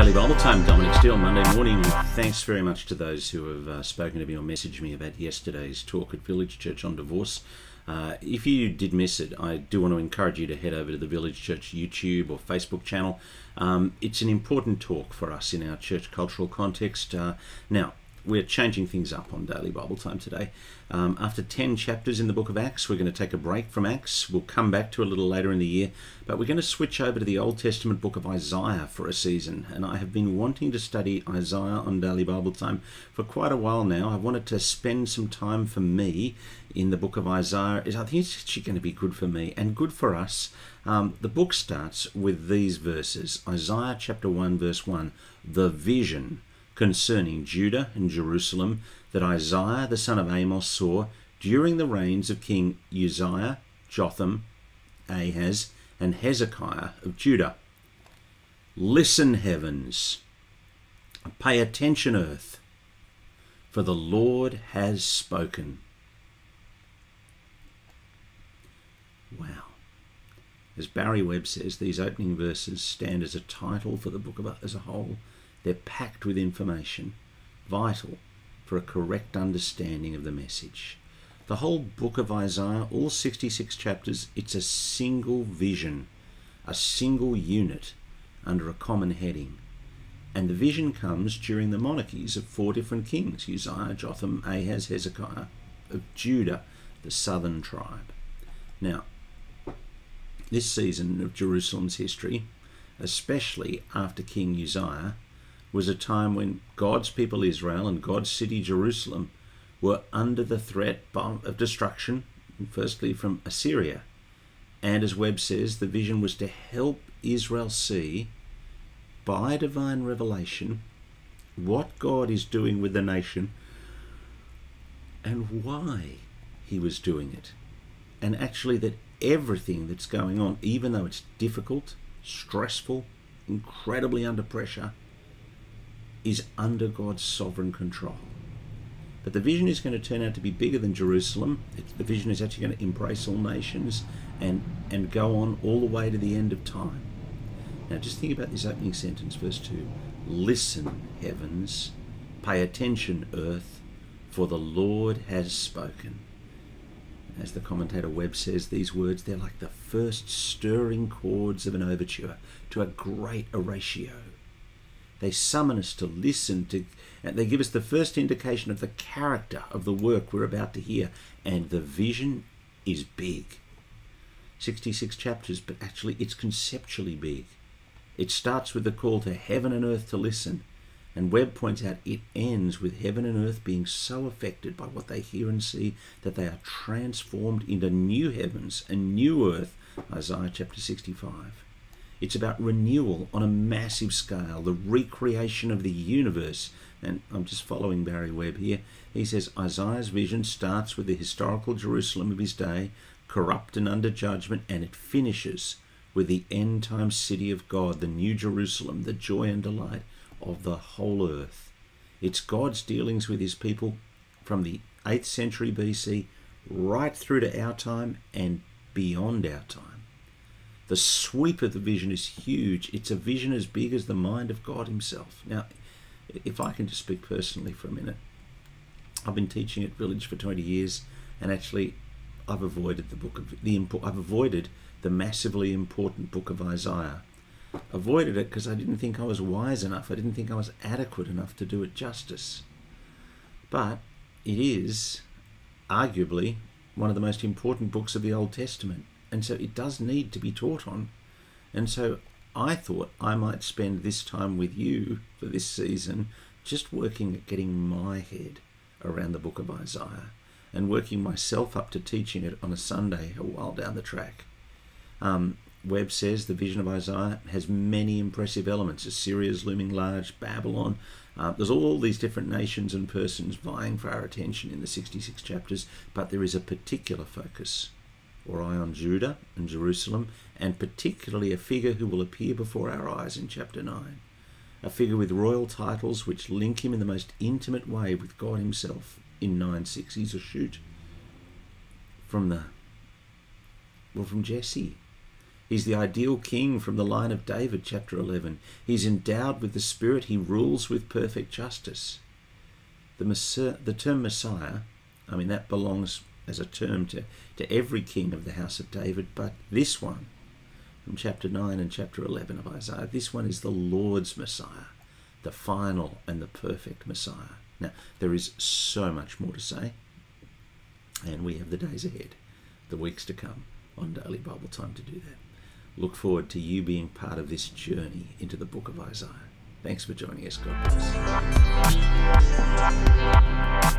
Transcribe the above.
Daily Bible Time, Dominic Steele, Monday morning. Thanks very much to those who have spoken to me or messaged me about yesterday's talk at Village Church on divorce. If you did miss it, I do want to encourage you to head over to the Village Church YouTube or Facebook channel. It's an important talk for us in our church cultural context. Now, we're changing things up on Daily Bible Time today. After 10 chapters in the book of Acts, we're going to take a break from Acts. We'll come back to it a little later in the year, but we're going to switch over to the Old Testament book of Isaiah for a season. And I have been wanting to study Isaiah on Daily Bible Time for quite a while now. I wanted to spend some time for me in the book of Isaiah. I think it's actually going to be good for me and good for us. The book starts with these verses. Isaiah chapter 1 verse 1, the vision concerning Judah and Jerusalem that Isaiah the son of Amos saw during the reigns of King Uzziah, Jotham, Ahaz, and Hezekiah of Judah. Listen, heavens, pay attention, earth, for the Lord has spoken. Wow. As Barry Webb says, these opening verses stand as a title for the book as a whole. They're packed with information, vital for a correct understanding of the message. The whole book of Isaiah, all 66 chapters, it's a single vision, a single unit under a common heading. And the vision comes during the monarchies of 4 different kings, Uzziah, Jotham, Ahaz, Hezekiah, of Judah, the southern tribe. Now, this season of Jerusalem's history, especially after King Uzziah, was a time when God's people Israel and God's city Jerusalem were under the threat of destruction, firstly from Assyria. And as Webb says, the vision was to help Israel see, by divine revelation, what God is doing with the nation and why he was doing it. And actually that everything that's going on, even though it's difficult, stressful, incredibly under pressure, is under God's sovereign control. But the vision is going to turn out to be bigger than Jerusalem. The vision is actually going to embrace all nations and go on all the way to the end of time. Now just think about this opening sentence, verse 2. Listen, heavens, pay attention, earth, for the Lord has spoken. As the commentator Webb says, these words, they're like the first stirring chords of an overture to a great oratio. They summon us to listen to, and they give us the first indication of the character of the work we're about to hear. And the vision is big. 66 chapters, but actually it's conceptually big. It starts with the call to heaven and earth to listen. And Webb points out it ends with heaven and earth being so affected by what they hear and see that they are transformed into new heavens and new earth. Isaiah chapter 65. It's about renewal on a massive scale, the recreation of the universe. And I'm just following Barry Webb here. He says Isaiah's vision starts with the historical Jerusalem of his day, corrupt and under judgment, and it finishes with the end-time city of God, the new Jerusalem, the joy and delight of the whole earth. It's God's dealings with his people from the 8th century BC right through to our time and beyond our time. The sweep of the vision is huge. It's a vision as big as the mind of God himself. Now, if I can just speak personally for a minute, I've been teaching at Village for 20 years, and actually I've avoided I've avoided the massively important book of Isaiah. Avoided it because I didn't think I was wise enough. I didn't think I was adequate enough to do it justice. But it is arguably one of the most important books of the Old Testament. And so it does need to be taught on. And so I thought I might spend this time with you for this season just working at getting my head around the book of Isaiah and working myself up to teaching it on a Sunday a while down the track. Webb says the vision of Isaiah has many impressive elements. Assyria's looming large, Babylon. There's all these different nations and persons vying for our attention in the 66 chapters, but there is a particular focus or eye on Judah and Jerusalem, and particularly a figure who will appear before our eyes in chapter 9. A figure with royal titles which link him in the most intimate way with God himself in 9:6. He's a shoot from Jesse. He's the ideal king from the line of David, chapter 11. He's endowed with the Spirit. He rules with perfect justice. The term Messiah, I mean, that belongs as a term to every king of the house of David, but this one, from chapter 9 and chapter 11 of Isaiah, this one is the Lord's Messiah, the final and the perfect Messiah. Now, there is so much more to say, and we have the days ahead, the weeks to come on Daily Bible Time to do that. Look forward to you being part of this journey into the book of Isaiah. Thanks for joining us. God bless.